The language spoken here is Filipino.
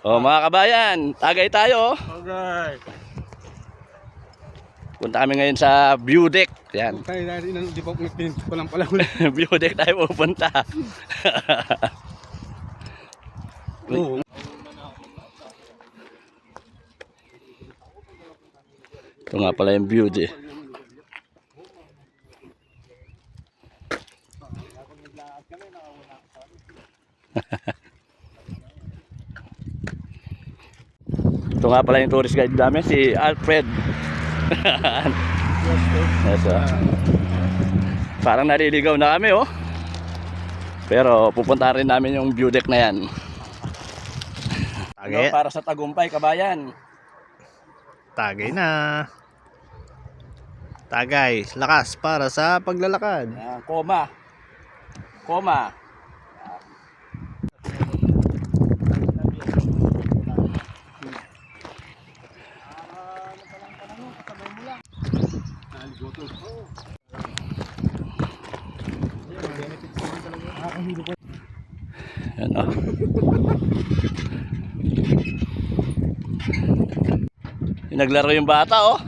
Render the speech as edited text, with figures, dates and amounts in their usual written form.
Oh, mga kabayan, tagay tayo. Okay. Punta kami ngayon sa view deck. Yan. Tayo natin di pa ko lang pala. View deck tayo pupunta. Oo. Ito nga pala yung view deck. Ito nga pala yung tourist guide namin, si Alfred. Yes, parang naliligaw na kami, oh. Pero pupunta rin namin yung view deck na yan. Tagay. Para sa tagumpay, kabayan. Tagay na. Tagay. Lakas para sa paglalakad. Yan, koma. Koma. Yan, oh. Naglaro yung bata, oh.